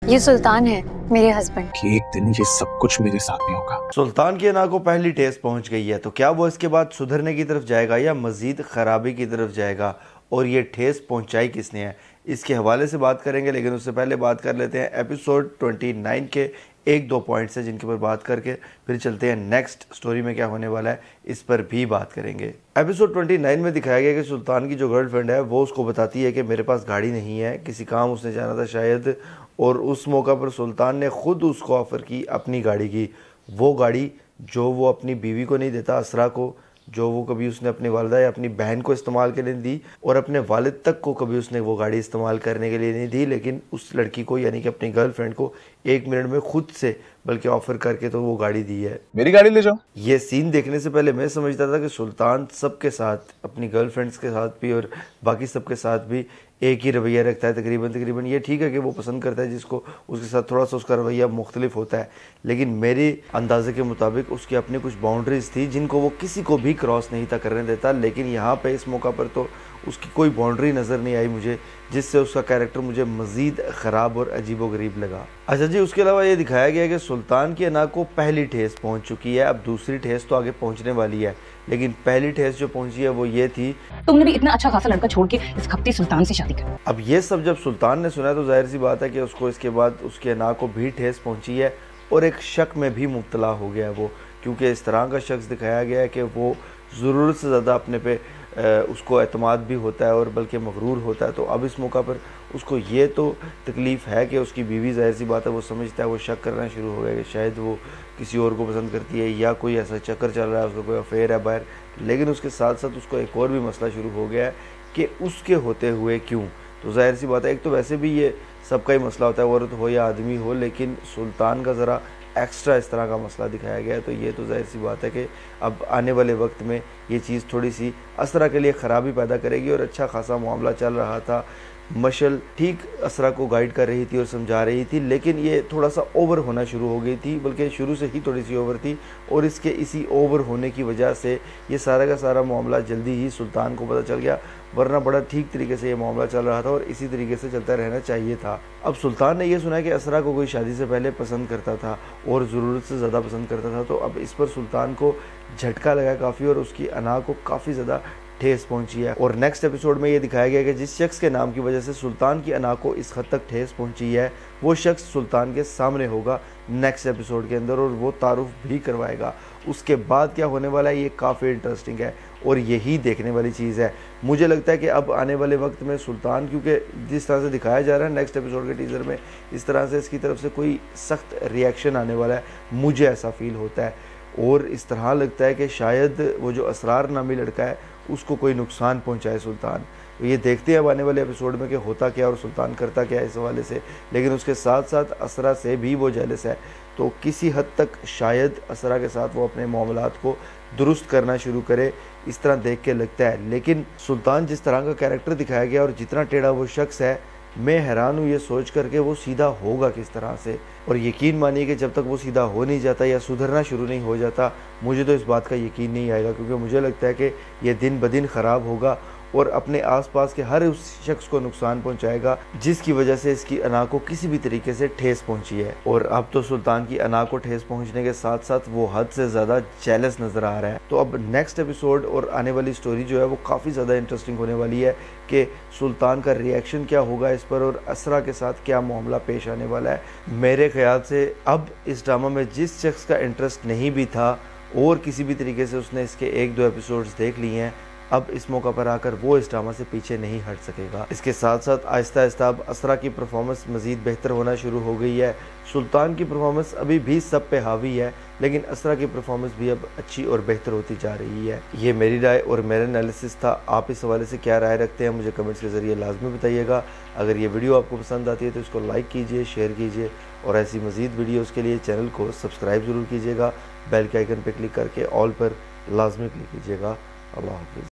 ये सुल्तान है, मेरे हस्बैंड। कि एक दिन ये सब कुछ मेरे साथ भी होगा। सुल्तान की अना को पहली ठेस पहुंच गई है, तो क्या वो इसके बाद सुधरने की तरफ जाएगा या मजीद खराबी की तरफ जाएगा, और ये ठेस पहुंचाई किसने है, इसके हवाले से बात करेंगे। लेकिन उससे पहले बात कर लेते हैं एपिसोड 29 के एक दो पॉइंट्स हैं जिनके ऊपर बात करके फिर चलते हैं नेक्स्ट स्टोरी में क्या होने वाला है, इस पर भी बात करेंगे। एपिसोड 29 में दिखाया गया कि सुल्तान की जो गर्लफ्रेंड है वो उसको बताती है कि मेरे पास गाड़ी नहीं है, किसी काम उसने जाना था शायद, और उस मौका पर सुल्तान ने खुद उसको ऑफ़र की अपनी गाड़ी की, वो गाड़ी जो वो अपनी बीवी को नहीं देता, असरा को, जो वो कभी उसने अपनी वालिदा या अपनी बहन को इस्तेमाल के लिए नहीं दी, और अपने वालिद तक को कभी उसने वो गाड़ी इस्तेमाल करने के लिए नहीं दी, लेकिन उस लड़की को यानी कि अपनी गर्लफ्रेंड को 1 मिनट में खुद से बल्कि ऑफर करके तो वो गाड़ी दी है। मेरी गाड़ी ले जाओ। ये सीन देखने से पहले मैं समझता था कि सुल्तान सबके साथ, अपनी गर्लफ्रेंड्स के साथ भी और बाकी सबके साथ भी एक ही रवैया रखता है तकरीबन। ये ठीक है कि वो पसंद करता है जिसको, उसके साथ थोड़ा सा उसका रवैया मुख्तलिफ होता है, लेकिन मेरे अंदाजे के मुताबिक उसकी अपनी कुछ बाउंड्रीज थी जिनको वो किसी को भी क्रॉस नहीं था करने देता। लेकिन यहाँ पे इस मौका पर तो उसकी कोई बाउंड्री नज़र नहीं आई मुझे, जिससे उसका कैरेक्टर मुझे मज़ीद ख़राब और अजीबोगरीब लगा। अच्छा जी, उसके अलावा ये दिखाया गया कि सुल्तान की अना को पहली ठेस पहुंच चुकी है, अब दूसरी ठेस तो आगे पहुंचने वाली है, लेकिन पहली ठेस जो पहुंची है वो ये थी, तुमने भी इतना अच्छा खासा लड़का छोड़ के इस खपती सुल्तान से शादी कर। अब ये सब जब सुल्तान ने सुना तो जाहिर सी बात है कि उसको इसके बाद उसकी अना को भी ठेस पहुंची है, और एक शक में भी मुब्तला हो गया है वो, क्योंकि इस तरह का शख्स दिखाया गया है कि वो ज़रूरत से ज़्यादा अपने पे उसको एतमाद भी होता है और बल्कि मगरूर होता है। तो अब इस मौका पर उसको ये तो तकलीफ़ है कि उसकी बीवी, जाहिर सी बात है वो समझता है, वो शक करना शुरू हो गया कि शायद वो किसी और को पसंद करती है या कोई ऐसा चक्कर चल रहा है, उसका कोई अफेयर है बाहर। लेकिन उसके साथ साथ उसको एक और भी मसला शुरू हो गया है कि उसके होते हुए क्यों। तो जाहिर सी बात है, एक तो वैसे भी ये सबका ही मसला होता है, औरत हो या आदमी हो, लेकिन सुल्तान का ज़रा एक्स्ट्रा इस तरह का मसला दिखाया गया है। तो ये तो जाहिर सी बात है कि अब आने वाले वक्त में ये चीज़ थोड़ी सी असरा के लिए ख़राबी पैदा करेगी। और अच्छा खासा मामला चल रहा था, मशल ठीक असरा को गाइड कर रही थी और समझा रही थी, लेकिन ये थोड़ा सा ओवर होना शुरू हो गई थी, बल्कि शुरू से ही थोड़ी सी ओवर थी, और इसके इसी ओवर होने की वजह से ये सारा का सारा मामला जल्दी ही सुल्तान को पता चल गया, वरना बड़ा ठीक तरीके से ये मामला चल रहा था और इसी तरीके से चलता रहना चाहिए था। अब सुल्तान ने यह सुना कि असरा को कोई शादी से पहले पसंद करता था और ज़रूरत से ज़्यादा पसंद करता था, तो अब इस पर सुल्तान को झटका लगा काफ़ी और उसकी अना को काफ़ी ज़्यादा ठेस पहुंची है। और नेक्स्ट एपिसोड में ये दिखाया गया कि जिस शख्स के नाम की वजह से सुल्तान की अना को इस हद तक ठेस पहुंची है, वो शख्स सुल्तान के सामने होगा नेक्स्ट एपिसोड के अंदर, और वो तारुफ भी करवाएगा। उसके बाद क्या होने वाला है ये काफ़ी इंटरेस्टिंग है और यही देखने वाली चीज़ है। मुझे लगता है कि अब आने वाले वक्त में सुल्तान, क्योंकि जिस तरह से दिखाया जा रहा है नेक्स्ट एपिसोड के टीज़र में, इस तरह से इसकी तरफ से कोई सख्त रिएक्शन आने वाला है, मुझे ऐसा फील होता है। और इस तरह लगता है कि शायद वो जो असरार नामी लड़का है उसको कोई नुकसान पहुंचाए सुल्तान। तो ये देखते हैं अब आने वाले एपिसोड में कि होता क्या और सुल्तान करता क्या है इस हवाले से। लेकिन उसके साथ साथ असरा से भी वो जेलस है, तो किसी हद तक शायद असरा के साथ वो अपने मामलात को दुरुस्त करना शुरू करे, इस तरह देख के लगता है। लेकिन सुल्तान जिस तरह का कैरेक्टर दिखाया गया और जितना टेढ़ा वो शख्स है, मैं हैरान हूँ ये सोच करके वो सीधा होगा किस तरह से। और यकीन मानिए कि जब तक वो सीधा हो नहीं जाता या सुधरना शुरू नहीं हो जाता, मुझे तो इस बात का यकीन नहीं आएगा, क्योंकि मुझे लगता है कि ये दिन ब दिन ख़राब होगा और अपने आसपास के हर उस शख्स को नुकसान पहुंचाएगा जिसकी वजह से इसकी अना को किसी भी तरीके से ठेस पहुंची है। और अब तो सुल्तान की अना को ठेस पहुंचने के साथ साथ वो हद से ज़्यादा जेलस नज़र आ रहा है। तो अब नेक्स्ट एपिसोड और आने वाली स्टोरी जो है वो काफ़ी ज़्यादा इंटरेस्टिंग होने वाली है कि सुल्तान का रिएक्शन क्या होगा इस पर और असरा के साथ क्या मामला पेश आने वाला है। मेरे ख्याल से अब इस ड्रामा में जिस शख्स का इंटरेस्ट नहीं भी था और किसी भी तरीके से उसने इसके 1-2 एपिसोड्स देख लिए हैं, अब इस मौका पर आकर वो इस ड्रामा से पीछे नहीं हट सकेगा। इसके साथ साथ आहिस्ता आहिस्ता अब असरा की परफॉर्मेंस मज़ीद बेहतर होना शुरू हो गई है। सुल्तान की परफॉर्मेंस अभी भी सब पे हावी है, लेकिन असरा की परफॉर्मेंस भी अब अच्छी और बेहतर होती जा रही है। ये मेरी राय और मेरा एनालिसिस था। आप इस हवाले से क्या राय रखते हैं मुझे कमेंट्स के ज़रिए लाजमी बताइएगा। अगर ये वीडियो आपको पसंद आती है तो इसको लाइक कीजिए, शेयर कीजिए, और ऐसी मज़ीद वीडियोज़ के लिए चैनल को सब्सक्राइब ज़रूर कीजिएगा। बेल के आइकन पर क्लिक करके ऑल पर लाजमी क्लिक कीजिएगा। अल्लाह हाफ़िज़।